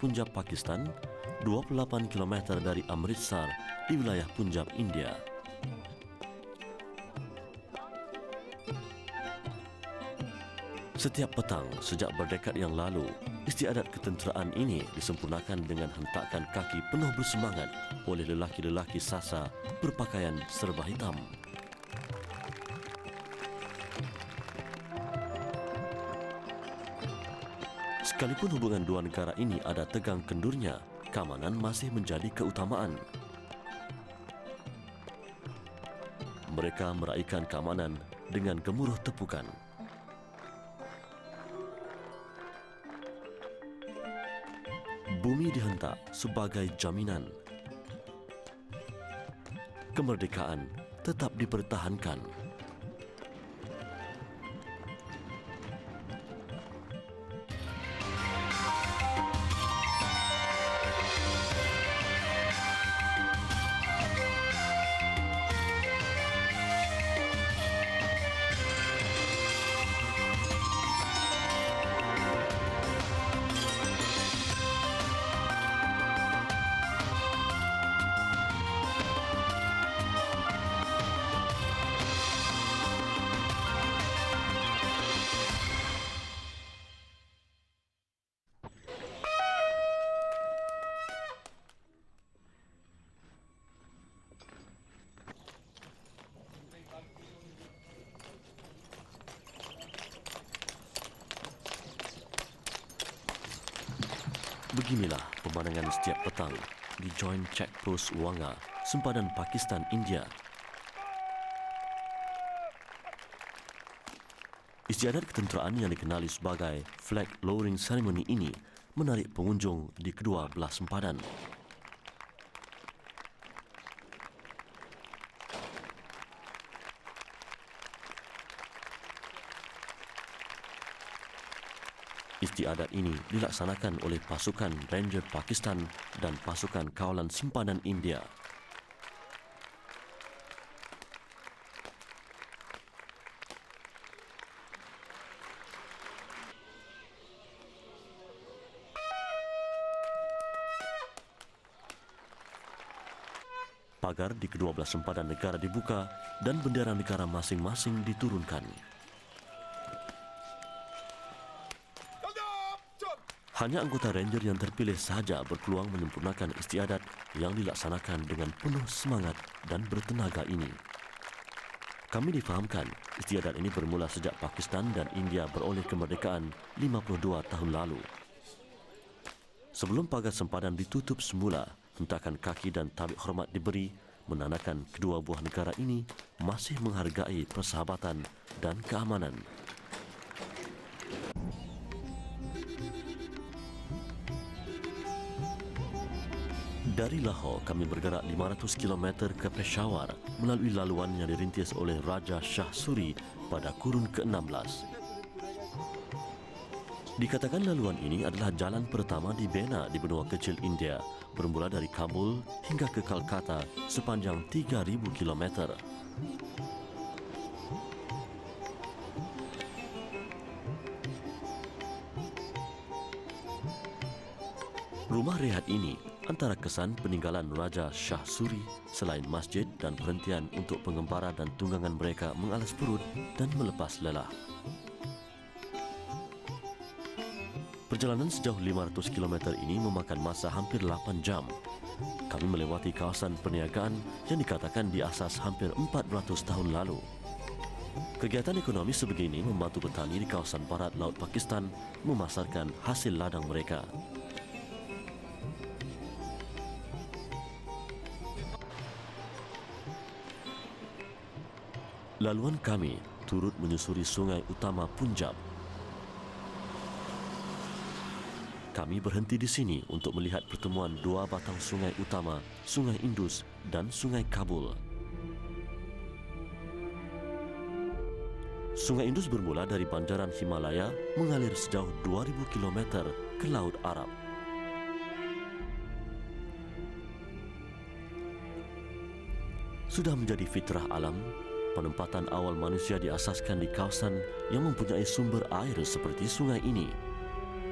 Punjab, Pakistan, 28 km dari Amritsar di wilayah Punjab, India. Setiap petang sejak berdekad yang lalu, istiadat ketenteraan ini disempurnakan dengan hentakan kaki penuh bersemangat oleh lelaki-lelaki Sasa berpakaian serba hitam. Sekalipun hubungan dua negara ini ada tegang kendurnya, keamanan masih menjadi keutamaan. Mereka meraihkan keamanan dengan gemuruh tepukan. Bumi dihentak sebagai jaminan. Kemerdekaan tetap dipertahankan. Beginilah pemandangan setiap petang di Joint Check Post Wanga, sempadan Pakistan, India. Istiadat ketenteraan yang dikenali sebagai Flag Lowering Ceremony ini menarik pengunjung di kedua belah sempadan. Istiadat ini dilaksanakan oleh pasukan Ranger Pakistan dan pasukan kawalan simpanan India. Pagar di kedua belah sempadan negara dibuka dan bendera negara masing-masing diturunkan. Hanya anggota Ranger yang terpilih sahaja berpeluang menyempurnakan istiadat yang dilaksanakan dengan penuh semangat dan bertenaga ini. Kami difahamkan istiadat ini bermula sejak Pakistan dan India beroleh kemerdekaan 52 tahun lalu. Sebelum pagar sempadan ditutup semula, hentakan kaki dan tabik hormat diberi, menandakan kedua buah negara ini masih menghargai persahabatan dan keamanan. Dari Lahore, kami bergerak 500 km ke Peshawar melalui laluan yang dirintis oleh Raja Shah Suri pada kurun ke-16. Dikatakan laluan ini adalah jalan pertama dibina di benua kecil India, bermula dari Kabul hingga ke Kolkata sepanjang 3,000 km. Rumah rehat ini antara kesan peninggalan Raja Shah Suri selain masjid dan perhentian untuk pengembara dan tunggangan mereka mengalas perut dan melepas lelah. Perjalanan sejauh 500 km ini memakan masa hampir 8 jam. Kami melewati kawasan perniagaan yang dikatakan diasas hampir 400 tahun lalu. Kegiatan ekonomi sebegini membantu petani di kawasan barat Laut Pakistan memasarkan hasil ladang mereka. Laluan kami turut menyusuri sungai utama Punjab. Kami berhenti di sini untuk melihat pertemuan dua batang sungai utama, Sungai Indus dan Sungai Kabul. Sungai Indus bermula dari banjaran Himalaya mengalir sejauh 2,000 km ke Laut Arab. Sudah menjadi fitrah alam, penempatan awal manusia diasaskan di kawasan yang mempunyai sumber air seperti sungai ini.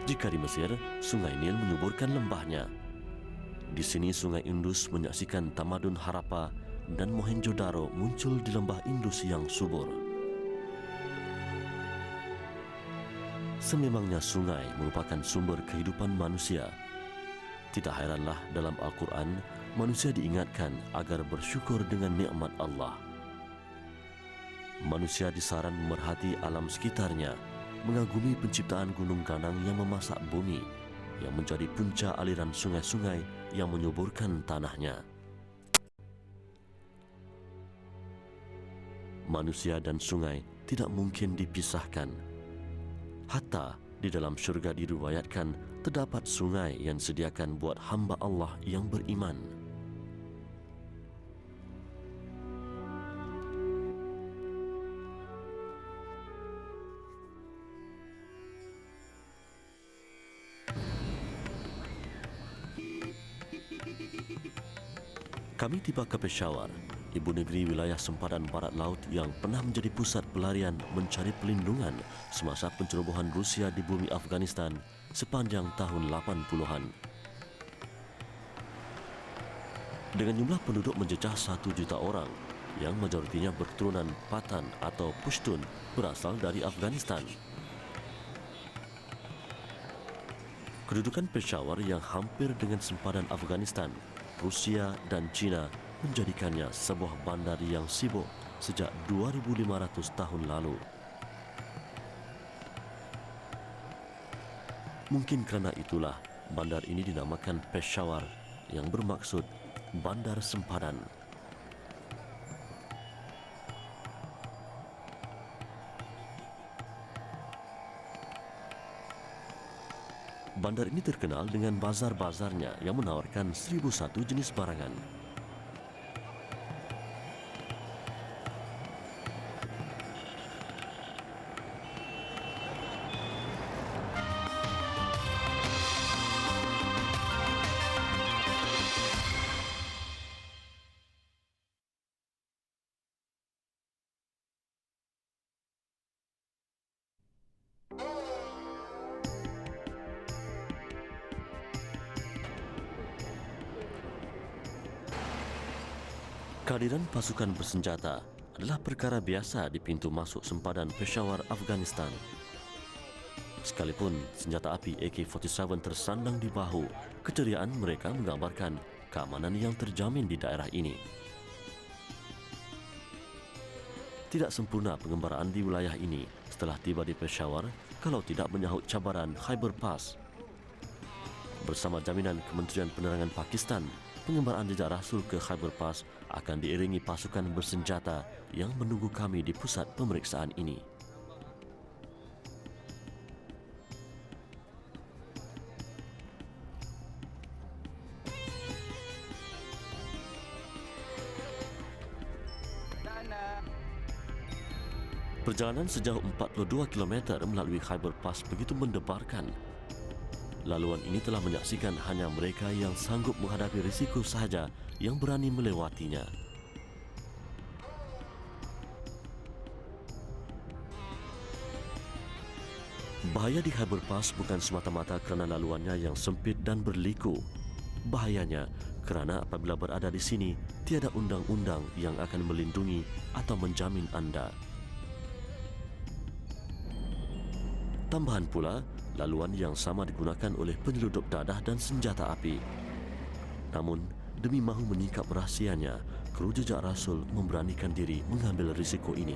Jika di Mesir, Sungai Nil menyuburkan lembahnya. Di sini Sungai Indus menyaksikan tamadun Harappa dan Mohenjo-daro muncul di lembah Indus yang subur. Sememangnya sungai merupakan sumber kehidupan manusia. Tidak heranlah dalam Al-Quran, manusia diingatkan agar bersyukur dengan nikmat Allah. Manusia disaran memerhati alam sekitarnya, mengagumi penciptaan gunung ganang yang memasak bumi, yang menjadi punca aliran sungai-sungai yang menyuburkan tanahnya. Manusia dan sungai tidak mungkin dipisahkan. Hatta di dalam syurga diriwayatkan terdapat sungai yang disediakan buat hamba Allah yang beriman. Kami tiba ke Peshawar, ibu negeri wilayah sempadan barat laut yang pernah menjadi pusat pelarian mencari pelindungan semasa pencerobohan Rusia di bumi Afghanistan sepanjang tahun 80-an. Dengan jumlah penduduk menjejah 1 juta orang, yang majoritinya berketurunan Pathan atau Pushtun berasal dari Afghanistan. Kedudukan Peshawar yang hampir dengan sempadan Afghanistan, Rusia dan China menjadikannya sebuah bandar yang sibuk sejak 2.500 tahun lalu. Mungkin kerana itulah bandar ini dinamakan Peshawar yang bermaksud bandar sempadan. Bandar ini terkenal dengan bazar-bazarnya yang menawarkan 1,001 jenis barangan. Kehadiran pasukan bersenjata adalah perkara biasa di pintu masuk sempadan Peshawar, Afghanistan. Sekalipun senjata api AK-47 tersandang di bahu, keceriaan mereka menggambarkan keamanan yang terjamin di daerah ini. Tidak sempurna pengembaraan di wilayah ini setelah tiba di Peshawar kalau tidak menyahut cabaran Khyber Pass. Bersama jaminan Kementerian Penerangan Pakistan, pengembaraan jejak Rasul ke Khyber Pass akan diiringi pasukan bersenjata yang menunggu kami di pusat pemeriksaan ini. Perjalanan sejauh 42 km melalui Khyber Pass begitu mendebarkan. Laluan ini telah menyaksikan hanya mereka yang sanggup menghadapi risiko sahaja yang berani melewatinya. Bahaya di Khyber Pass bukan semata-mata kerana laluannya yang sempit dan berliku. Bahayanya kerana apabila berada di sini, tiada undang-undang yang akan melindungi atau menjamin anda. Tambahan pula, laluan yang sama digunakan oleh penyeludup dadah dan senjata api. Namun, demi mahu menyingkap rahsianya, kru jejak Rasul memberanikan diri mengambil risiko ini.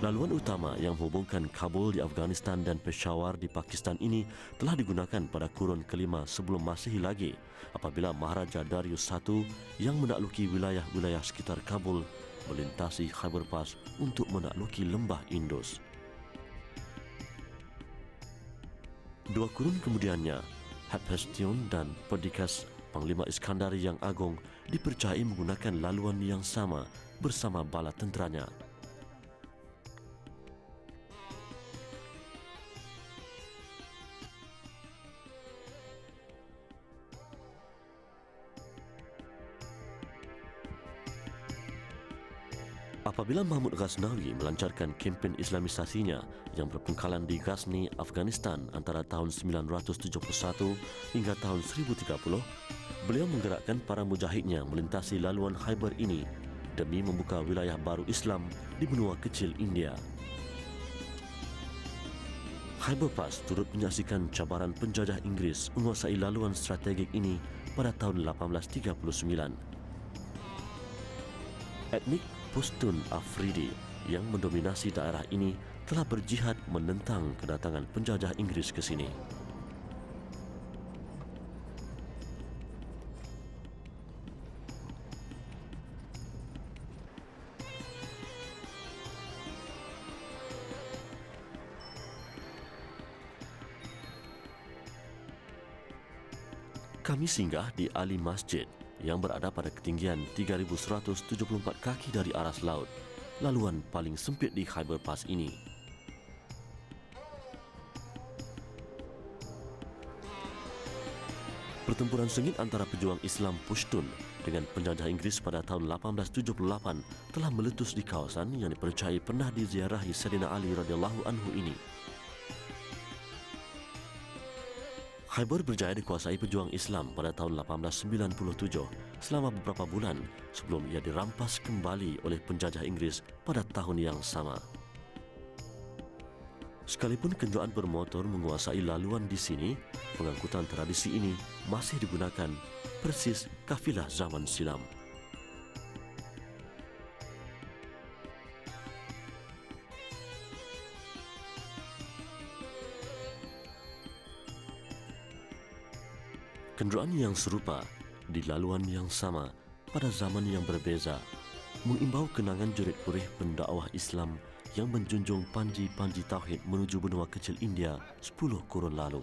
Laluan utama yang menghubungkan Kabul di Afghanistan dan Peshawar di Pakistan ini telah digunakan pada kurun kelima sebelum Masehi lagi apabila Maharaja Darius I yang menakluki wilayah-wilayah sekitar Kabul melintasi Khyber Pass untuk menakluki lembah Indus. 2 kurun kemudiannya, Hephaestion dan Perdiccas, Panglima Iskandar yang agung, dipercayai menggunakan laluan yang sama bersama bala tenteranya. Apabila Mahmud Ghaznawi melancarkan kempen Islamisasinya yang berpengkalan di Ghazni, Afghanistan antara tahun 971 hingga tahun 1030, beliau menggerakkan para mujahidnya melintasi laluan Khyber ini demi membuka wilayah baru Islam di benua kecil India. Khyber Pass turut menyaksikan cabaran penjajah Inggeris menguasai laluan strategik ini pada tahun 1839. Etnik Pushtun Afridi yang mendominasi daerah ini telah berjihad menentang kedatangan penjajah Inggeris ke sini. Kami singgah di Ali Masjid yang berada pada ketinggian 3,174 kaki dari aras laut, laluan paling sempit di Khyber Pass ini. Pertempuran sengit antara pejuang Islam Pushtun dengan penjajah Inggeris pada tahun 1878 telah meletus di kawasan yang dipercayai pernah diziarahi Sayyidina Ali radhiyallahu anhu ini. Khyber berjaya dikuasai pejuang Islam pada tahun 1897 selama beberapa bulan sebelum ia dirampas kembali oleh penjajah Inggeris pada tahun yang sama. Sekalipun kenderaan bermotor menguasai laluan di sini, pengangkutan tradisi ini masih digunakan persis kafilah zaman silam. Kenderaan yang serupa di laluan yang sama pada zaman yang berbeza mengimbau kenangan jurit-purih pendakwah Islam yang menjunjung panji-panji tauhid menuju benua kecil India 10 kurun lalu.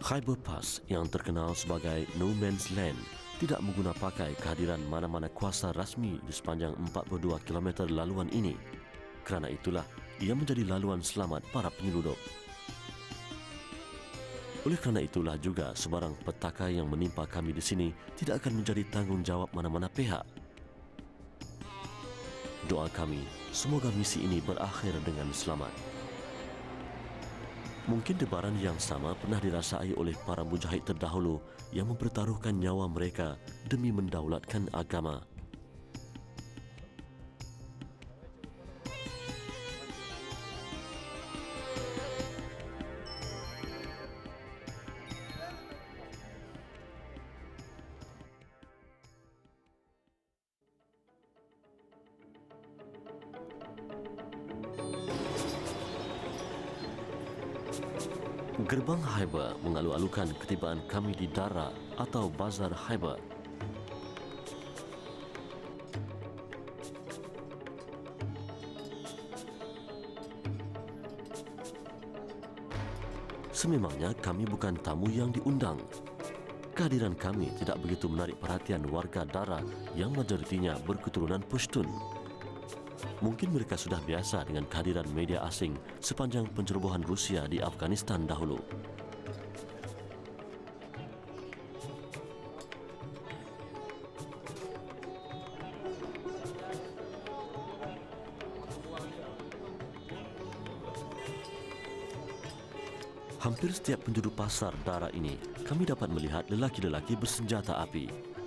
Khyber Pass yang terkenal sebagai No Man's Land tidak mengguna pakai kehadiran mana-mana kuasa rasmi di sepanjang 42 km laluan ini. Kerana itulah, ia menjadi laluan selamat para penyelundup. Oleh kerana itulah juga sebarang petaka yang menimpa kami di sini tidak akan menjadi tanggungjawab mana-mana pihak. Doa kami, semoga misi ini berakhir dengan selamat. Mungkin debaran yang sama pernah dirasai oleh para mujahid terdahulu yang mempertaruhkan nyawa mereka demi mendaulatkan agama. Gerbang Khyber mengalu-alukan ketibaan kami di Dara atau Bazar Khyber. Sememangnya kami bukan tamu yang diundang. Kehadiran kami tidak begitu menarik perhatian warga Dara yang majoritinya berketurunan Pushtun. Mungkin mereka sudah biasa dengan kehadiran media asing sepanjang pencerobohan Rusia di Afghanistan dahulu. Hampir setiap penjuru pasar Dara ini, kami dapat melihat lelaki-lelaki bersenjata api.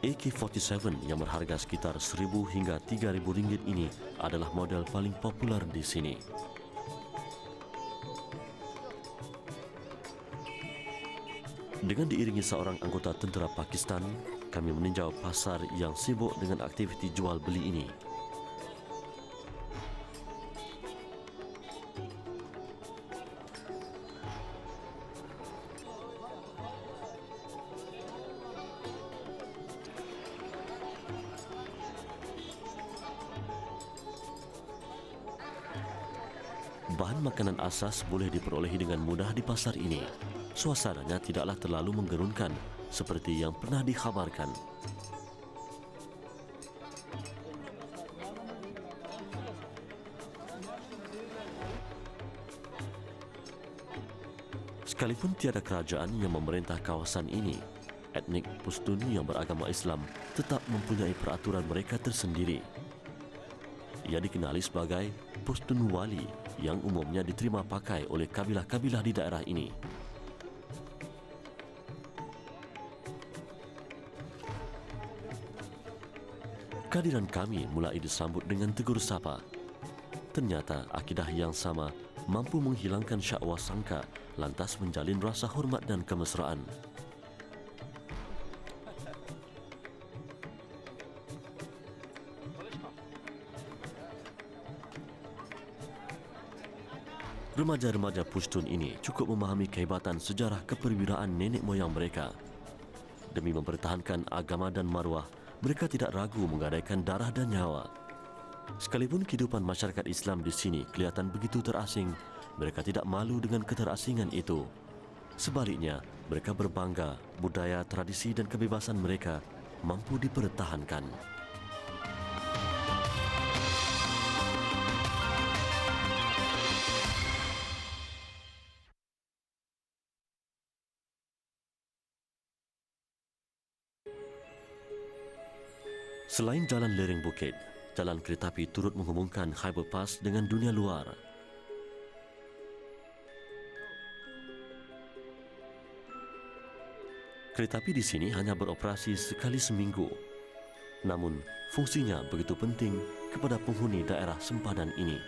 AK-47 yang berharga sekitar 1,000 hingga 3,000 ringgit ini adalah model paling popular di sini. Dengan diiringi seorang anggota tentera Pakistan, kami meninjau pasar yang sibuk dengan aktiviti jual beli ini. Bahan makanan asas boleh diperolehi dengan mudah di pasar ini. suasananya tidaklah terlalu menggerunkan seperti yang pernah dikhabarkan. Sekalipun tiada kerajaan yang memerintah kawasan ini, etnik Pushtun yang beragama Islam tetap mempunyai peraturan mereka tersendiri. Ia dikenali sebagai Pushtun Wali yang umumnya diterima pakai oleh kabilah-kabilah di daerah ini. Kehadiran kami mulai disambut dengan tegur sapa. Ternyata akidah yang sama mampu menghilangkan syakwa sangka, lantas menjalin rasa hormat dan kemesraan. Remaja-remaja Pushtun ini cukup memahami kehebatan sejarah keperwiraan nenek moyang mereka. Demi mempertahankan agama dan maruah, mereka tidak ragu menggadaikan darah dan nyawa. Sekalipun kehidupan masyarakat Islam di sini kelihatan begitu terasing, mereka tidak malu dengan keterasingan itu. Sebaliknya, mereka berbangga budaya, tradisi dan kebebasan mereka mampu dipertahankan. Selain jalan lereng bukit, jalan kereta api turut menghubungkan Khyber Pass dengan dunia luar. Kereta api di sini hanya beroperasi sekali seminggu. Namun, fungsinya begitu penting kepada penghuni daerah sempadan ini.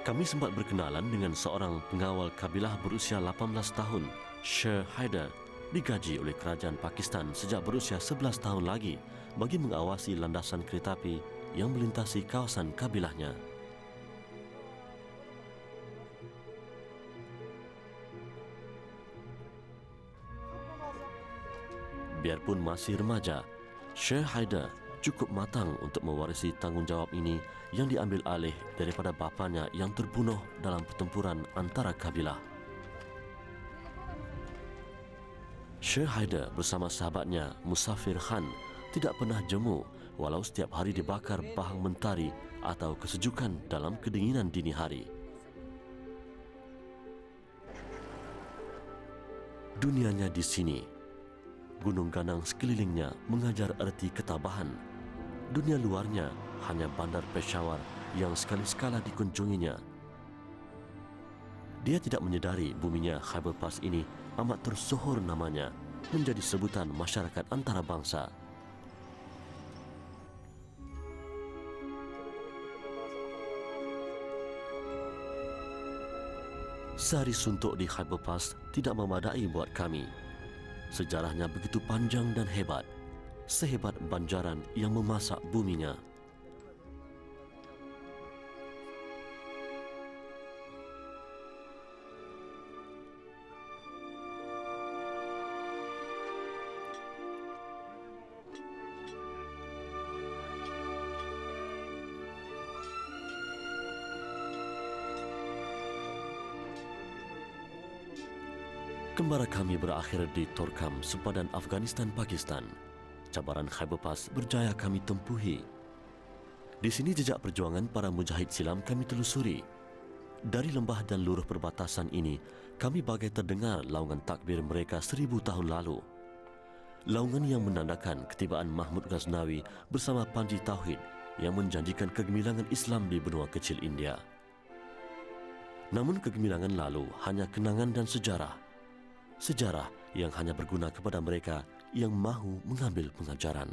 Kami sempat berkenalan dengan seorang pengawal kabilah berusia 18 tahun, Sher Haider, digaji oleh kerajaan Pakistan sejak berusia 11 tahun lagi bagi mengawasi landasan kereta api yang melintasi kawasan kabilahnya. Biarpun masih remaja, Sher Haider cukup matang untuk mewarisi tanggungjawab ini yang diambil alih daripada bapanya yang terbunuh dalam pertempuran antara kabilah. Sher Haider bersama sahabatnya Musafir Khan tidak pernah jemu walau setiap hari dibakar bahang mentari atau kesejukan dalam kedinginan dini hari. Dunianya di sini, gunung ganang sekelilingnya mengajar erti ketabahan. Dunia luarnya hanya bandar Peshawar yang sekali-sekala dikunjunginya. Dia tidak menyedari buminya Khyber Pass ini amat tersohor namanya menjadi sebutan masyarakat antarabangsa. Sehari suntuk di Khyber Pass tidak memadai buat kami. Sejarahnya begitu panjang dan hebat, sehebat banjaran yang memasak buminya. Kembara kami berakhir di Torkham, sempadan Afghanistan-Pakistan. Cabaran Khyber Pass berjaya kami tempuhi. Di sini jejak perjuangan para mujahid silam kami telusuri. Dari lembah dan luruh perbatasan ini, kami bagai terdengar laungan takbir mereka 1000 tahun lalu. Laungan yang menandakan ketibaan Mahmud Ghaznawi bersama Panji Tauhid yang menjanjikan kegemilangan Islam di benua kecil India. Namun kegemilangan lalu hanya kenangan dan sejarah. Sejarah yang hanya berguna kepada mereka yang mahu mengambil pengajaran.